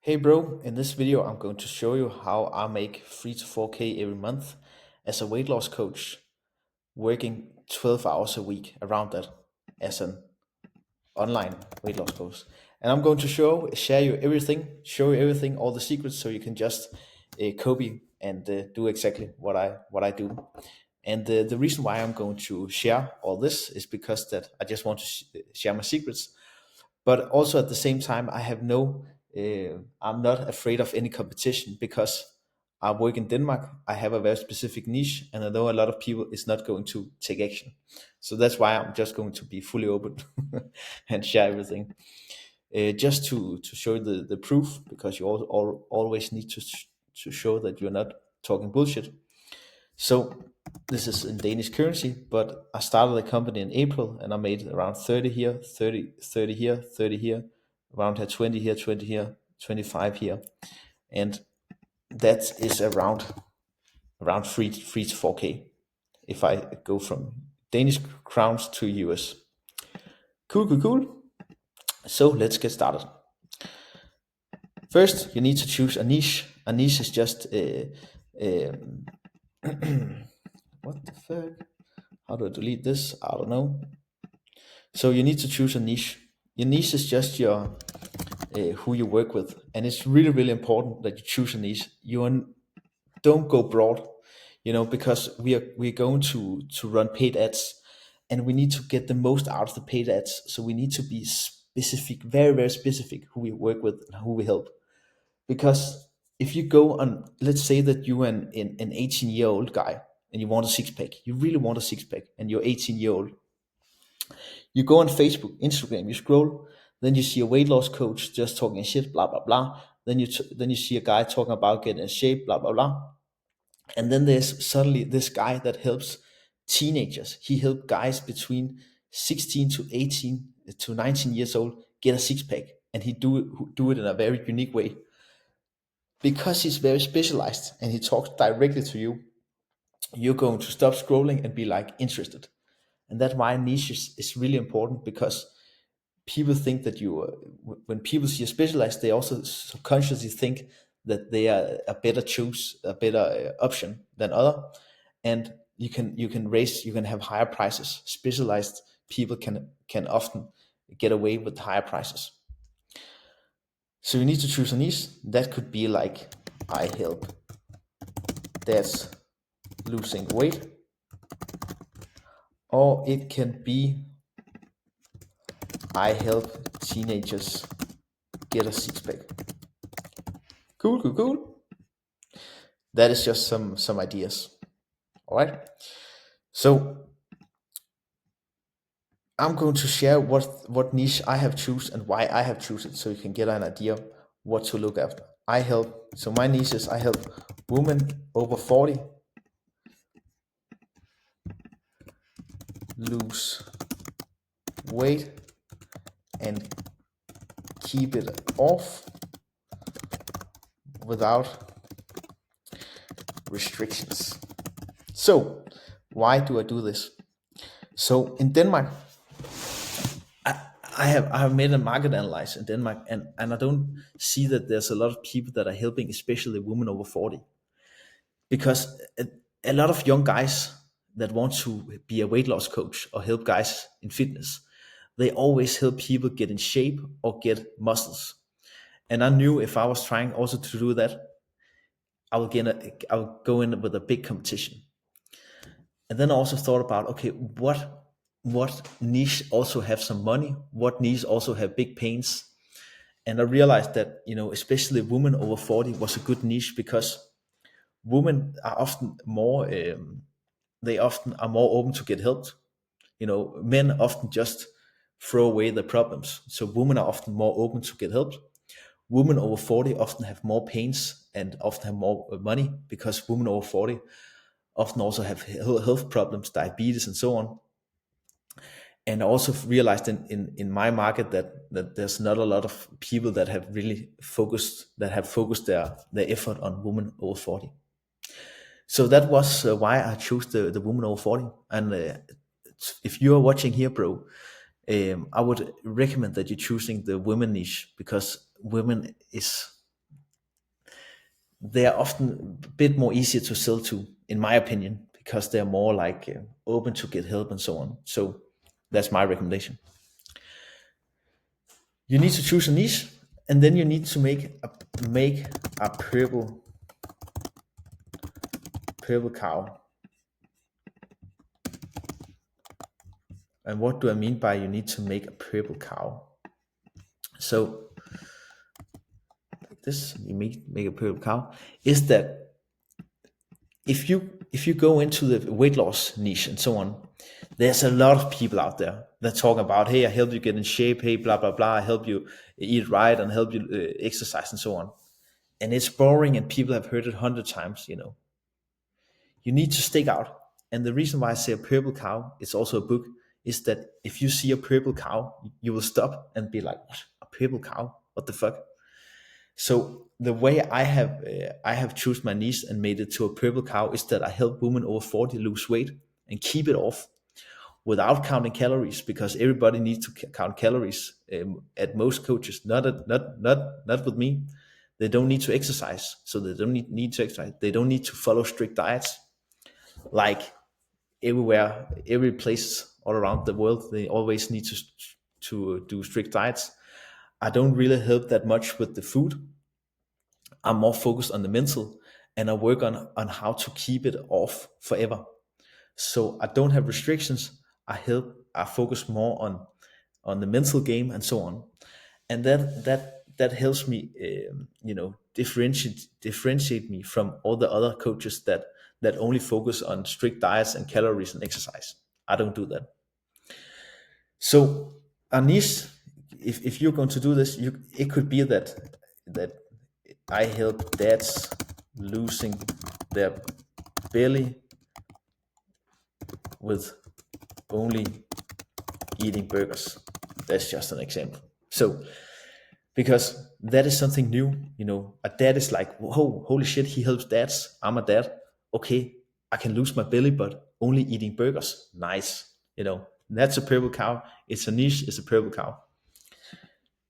Hey bro, in this video I'm going to show you how I make 3 to 4K every month as a weight loss coach, working 12 hours a week around that as an online weight loss coach. And I'm going to share you everything, show you everything, all the secrets, so you can just copy and do exactly what I do. And the reason why I'm going to share all this is because that I just want to share my secrets, but also at the same time I have I'm not afraid of any competition because I work in Denmark. I have a very specific niche, and I know a lot of people is not going to take action. So that's why I'm just going to be fully open and share everything, just to show you the proof, because you always need to show that you're not talking bullshit. So this is in Danish currency, but I started the company in April and I made around 30 here, 30 here, 30 here, around here, 20 here, 20 here, 25 here. And that is around 3 to 4K if I go from Danish crowns to US. Cool, cool, cool. So let's get started. First, you need to choose a niche. A niche is just what the fuck? How do I delete this? I don't know. So you need to choose a niche. Your niche is just your who you work with, and it's really really important that you choose a niche. Don't go broad, because we're going to run paid ads, and we need to get the most out of the paid ads. So we need to be specific, very very specific, who we work with and who we help. Because if you go on, let's say that you are an 18-year-old guy and you want a six pack, you really want a six pack, and you're 18-year-old. You go on Facebook, Instagram, you scroll, then you see a weight loss coach just talking shit, blah blah blah. Then you see a guy talking about getting in shape, blah blah blah. And then there's suddenly this guy that helps teenagers. He helped guys between 16 to 18 to 19 years old get a six pack, and he do it in a very unique way because he's very specialized and he talks directly to you. You're going to stop scrolling and be like interested, and that's why niche is really important, because people think that when people see a specialized, they also subconsciously think that they are a better option than other, and you can have higher prices. Specialized people can often get away with higher prices. So you need to choose a niche. That could be like, I help dads losing weight, or it can be, I help teenagers get a six pack. Cool, cool, cool. That is just some ideas. All right. So I'm going to share what niche I have chosen and why I have chosen, so you can get an idea what to look after. So my niche is, I help women over 40 lose weight and keep it off without restrictions. So why do I do this? So in Denmark, I have made a market analysis in Denmark, and I don't see that there's a lot of people that are helping, especially women over 40, because a lot of young guys that want to be a weight loss coach or help guys in fitness, they always help people get in shape or get muscles. And I knew if I was trying also to do that, I would go in with a big competition. And then I also thought about, okay, what niche also have some money, what niche also have big pains. And I realized that, especially women over 40 was a good niche, because women are often more they often are more open to get helped. Men often just throw away the problems, so women are often more open to get helped. Women over 40 often have more pains and often have more money, because women over 40 often also have health problems, diabetes and so on. And I also realized in my market that there's not a lot of people that have focused their effort on women over 40. So that was why I chose the woman over 40. And if you are watching here, bro, I would recommend that you're choosing the women niche, because women is they are often a bit more easier to sell to, in my opinion, because they're more like open to get help and so on. So that's my recommendation. You need to choose a niche, and then you need to make a purple cow. And what do I mean by you need to make a purple cow? So this, you make a purple cow, is that if you go into the weight loss niche and so on, there's a lot of people out there that talk about, hey, I help you get in shape, hey, blah blah blah, I help you eat right and help you exercise and so on. And it's boring, and people have heard it 100 times. You need to stick out. And the reason why I say a purple cow, it's also a book, is that if you see a purple cow, you will stop and be like, what? A purple cow? What the fuck? So the way I have chosen my niche and made it to a purple cow is that I help women over 40 lose weight and keep it off without counting calories, because everybody needs to count calories at most coaches, not with me. They don't need to exercise, so they don't need to exercise. They don't need to follow strict diets. Like everywhere, every place all around the world, they always need to do strict diets. I don't really help that much with the food. I'm more focused on the mental, and I work on how to keep it off forever. So I don't have restrictions. I focus more on the mental game and so on. And that helps me differentiate me from all the other coaches that only focus on strict diets and calories and exercise. I don't do that. So a niche, if you're going to do this, it could be that I help dads losing their belly with only eating burgers. That's just an example. So because that is something new, a dad is like, whoa, holy shit, he helps dads. I'm a dad. Okay, I can lose my belly, but only eating burgers. Nice. That's a purple cow. It's a niche, it's a purple cow.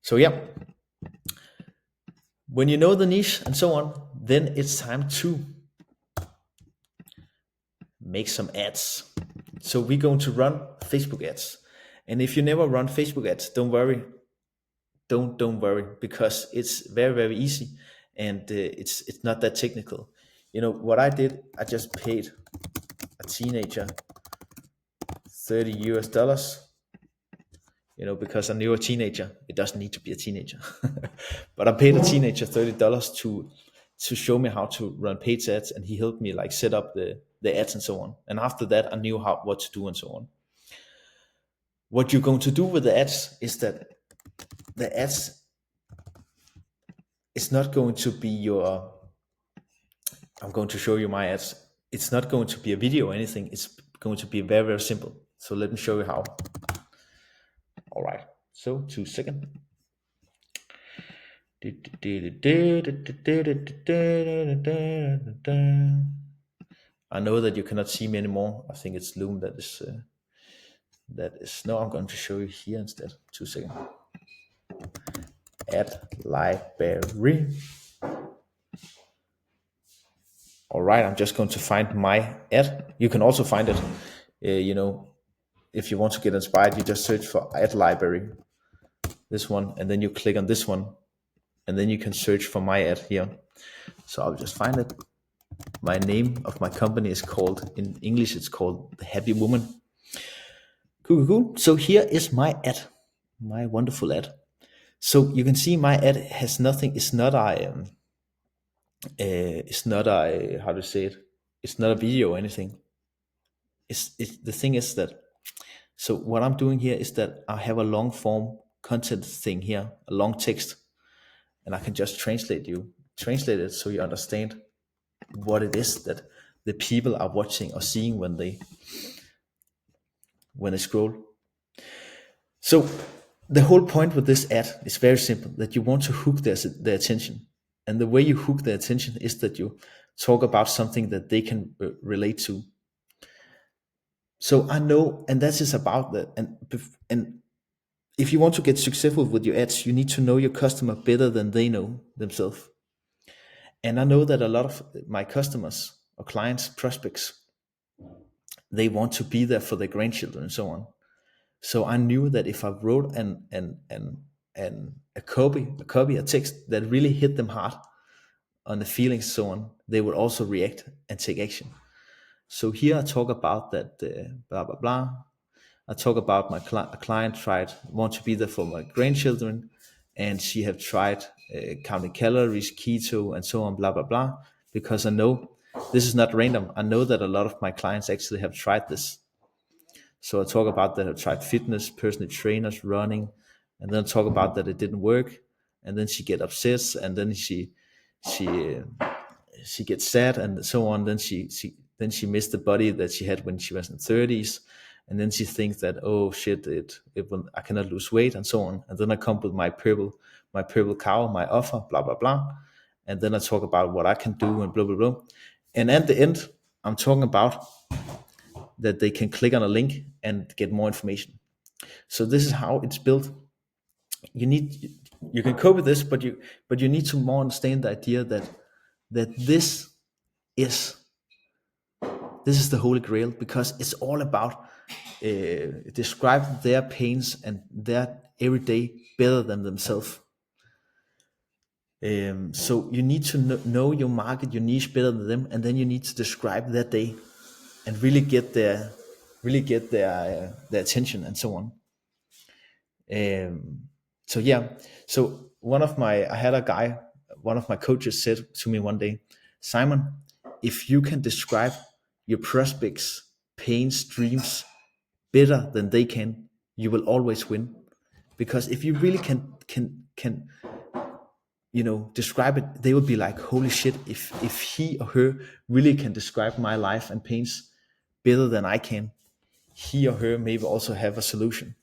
So yeah, when you know the niche and so on, then it's time to make some ads. So we're going to run Facebook ads. And if you never run Facebook ads, don't worry. Don't worry, because it's very, very easy, and it's not that technical. What I did, I just paid a teenager $30, because I knew a teenager. It doesn't need to be a teenager, but I paid a teenager $30 to show me how to run paid ads, and he helped me like set up the ads and so on. And after that, I knew what to do and so on. What you're going to do with the ads is that the ads is not going to be I'm going to show you my ads. It's not going to be a video or anything. It's going to be very, very simple. So let me show you how. All right. So 2 seconds. I know that you cannot see me anymore. I think it's Loom that is. No, I'm going to show you here instead. 2 seconds. Ad library. All right, I'm just going to find my ad. You can also find it, if you want to get inspired, you just search for ad library, this one, and then you click on this one, and then you can search for my ad here. So I'll just find it. My name of my company is called, in English, it's called The Happy Woman. Cool. So here is my ad, my wonderful ad. So you can see my ad has nothing. It's not a how to say it. It's not a video or anything. The thing is that, so what I'm doing here is that I have a long form content thing here, a long text, and I can just translate it so you understand what it is that the people are watching or seeing when they scroll. So the whole point with this ad is very simple, that you want to hook their attention. And the way you hook their attention is that you talk about something that they can relate to. So I know, and that is about that. And if you want to get successful with your ads, you need to know your customer better than they know themselves. And I know that a lot of my customers or clients, prospects, they want to be there for their grandchildren and so on. So I knew that if I wrote a text that really hit them hard on the feelings, so on, they would also react and take action. So here I talk about that, blah blah blah. I talk about a client tried want to be there for my grandchildren, and she have tried counting calories, keto, and so on, blah blah blah. Because I know this is not random. I know that a lot of my clients actually have tried this. So I talk about that I tried fitness, personal trainers, running, and then talk about that it didn't work, and then she get upset, and then she she gets sad and so on. Then she missed the body that she had when she was in 30s, and then she thinks that, oh shit, it will, I cannot lose weight and so on. And then I come with my purple cow, my offer, blah blah blah, and then I talk about what I can do and blah blah blah. And at the end, I'm talking about that they can click on a link and get more information. So this is how it's built. You can cope with this, but you need to more understand the idea that is this is the holy grail, because it's all about describe their pains and their everyday better than themselves. So you need to know your market, your niche better than them, and then you need to describe their day and really get their attention and so on. So yeah, so I had a guy, one of my coaches said to me one day, Simon, if you can describe your prospects' pains, dreams better than they can, you will always win. Because if you really can describe it, they will be like, holy shit, if he or her really can describe my life and pains better than I can, he or her maybe also have a solution.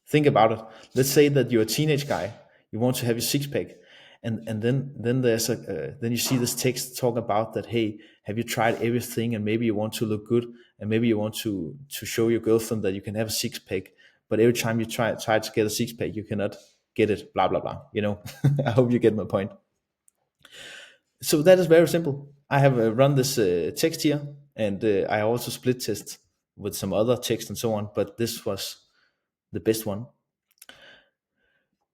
Think about it. Let's say that you're a teenage guy, you want to have your six pack, and then there's then you see this text talk about that. Hey, have you tried everything? And maybe you want to look good, and maybe you want to show your girlfriend that you can have a six pack. But every time you try to get a six pack, you cannot get it. Blah blah blah. I hope you get my point. So that is very simple. I have run this text here, and I also split test with some other text and so on. But this was the best one.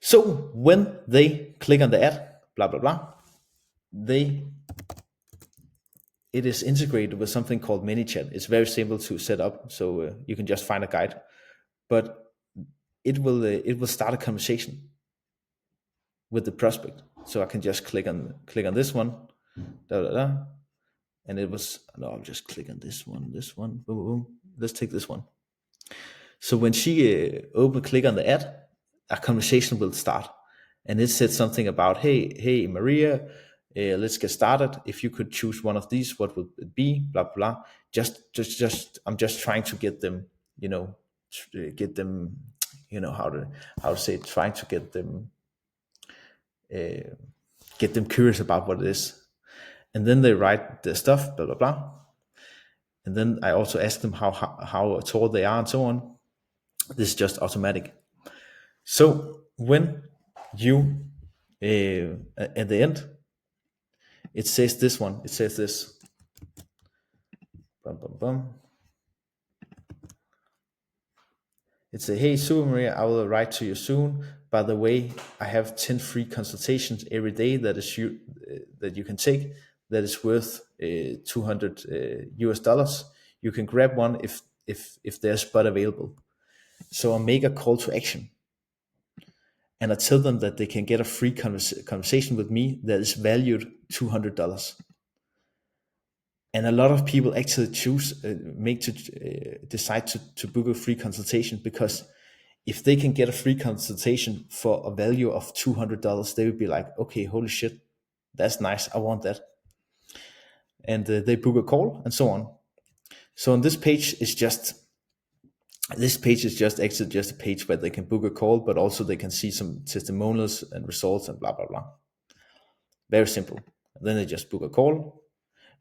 So when they click on the ad, blah blah blah, it is integrated with something called ManyChat. It's very simple to set up, so you can just find a guide. But it will start a conversation with the prospect. So I can just click on this one, da, da, da, and I'll just click on this one, boom, boom, boom. Let's take this one. So when she click on the ad, a conversation will start, and it said something about, hey Maria, let's get started. If you could choose one of these, what would it be? Blah blah. Just I'm just trying to get them, get them, how to say it, trying to get them curious about what it is. And then they write the stuff, blah blah blah. And then I also ask them how tall they are and so on. This is just automatic. So when you at the end, it says this one. It says this. Bum, bum, bum. It says, hey, Super Maria, I will write to you soon. By the way, I have 10 free consultations every day that you can take. That is worth $200 US. You can grab one if there's spot available. So I make a call to action, and I tell them that they can get a free conversation with me that is valued $200. And a lot of people actually decide to book a free consultation, because if they can get a free consultation for a value of $200, they would be like, okay, holy shit, that's nice, I want that. And they book a call and so on. So on this page is just actually just a page where they can book a call, but also they can see some testimonials and results and blah blah blah. Very simple. And then they just book a call,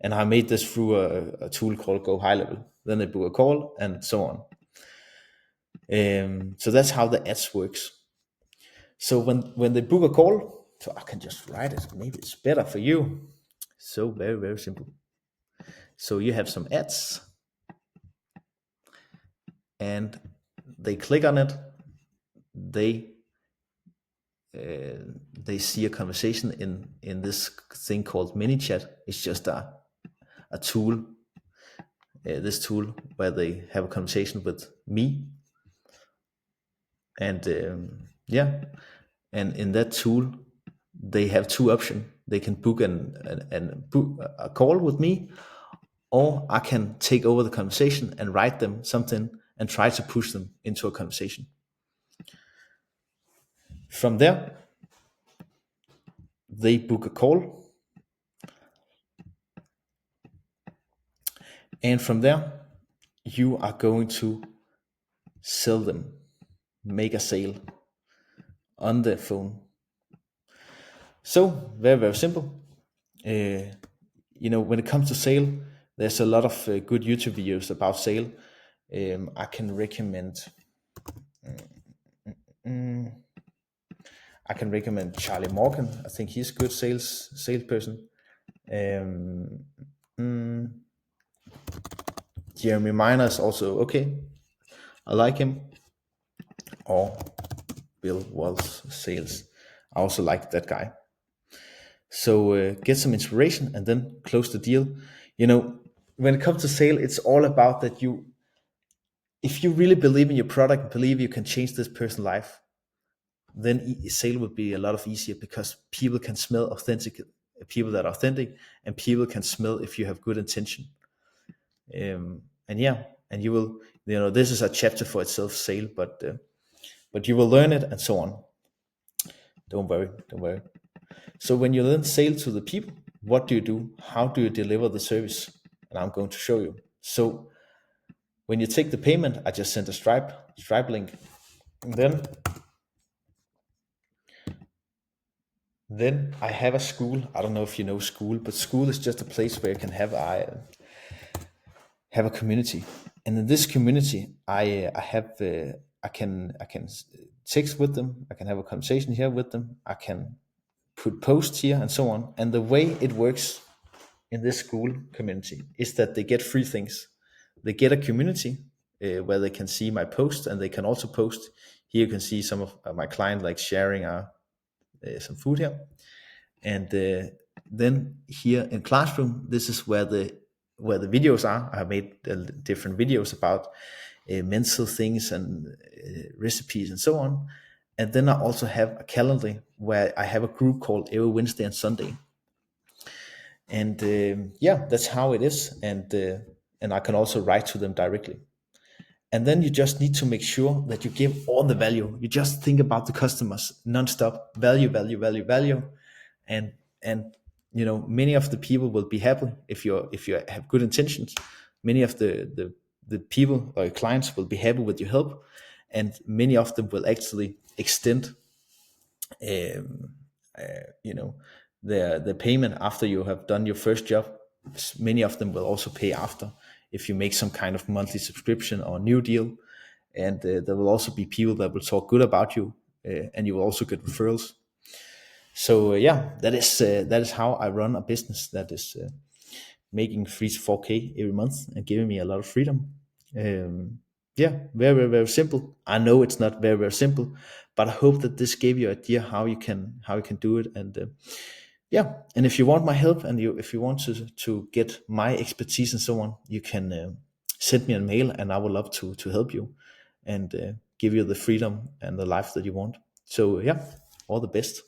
and I made this through a tool called Go High Level. Then they book a call and so on. So that's how the ads works. So when they book a call, So I can just write it. Maybe it's better for you. So very, very simple. So you have some ads, and they click on it. They they see a conversation in this thing called MiniChat. It's just a tool, this tool where they have a conversation with me, and yeah, and in that tool they have two options. They can book book a call with me, or I can take over the conversation and write them something and try to push them into a conversation. From there, they book a call, and from there, you are going to sell them, make a sale on the phone. So very, very simple. When it comes to sale, there's a lot of good YouTube videos about sale. I can recommend. I can recommend Charlie Morgan. I think he's a good salesperson. Jeremy Miner is also okay. I like him. Or Bill Walls Sales. I also like that guy. So get some inspiration and then close the deal. When it comes to sale, it's all about that if you really believe in your product, believe you can change this person's life, then sale would be a lot of easier because people can smell people that are authentic, and people can smell if you have good intention. And you will, this is a chapter for itself, sale, but you will learn it and so on. Don't worry. So when you learn sale to the people, what do you do? How do you deliver the service? And I'm going to show you. So when you take the payment, I just sent a Stripe link. And then I have a school. I don't know if you know school, but school is just a place where you can have a community. And in this community, I can text with them. I can have a conversation here with them. I can put posts here and so on. And the way it works in this school community is that they get free things. They get a community where they can see my posts, and they can also post. Here you can see some of my clients like sharing some food here. And then here in classroom, this is where the videos are. I have made different videos about mental things and recipes and so on. And then I also have a calendar where I have a group called every Wednesday and Sunday. And that's how it is. And I can also write to them directly. And then you just need to make sure that you give all the value. You just think about the customers nonstop, value. And many of the people will be happy if you have good intentions. Many of the people or your clients will be happy with your help, and many of them will actually extend the payment after you have done your first job. Many of them will also pay after if you make some kind of monthly subscription or new deal. And there will also be people that will talk good about you, and you will also get referrals. So that is how I run a business that is making 3 to 4K every month and giving me a lot of freedom. Very, very, very simple. I know it's not very, very simple, but I hope that this gave you an idea how you can do it. And and if you want my help, and if you want to get my expertise and so on, you can send me a mail, and I would love to help you and give you the freedom and the life that you want. So all the best.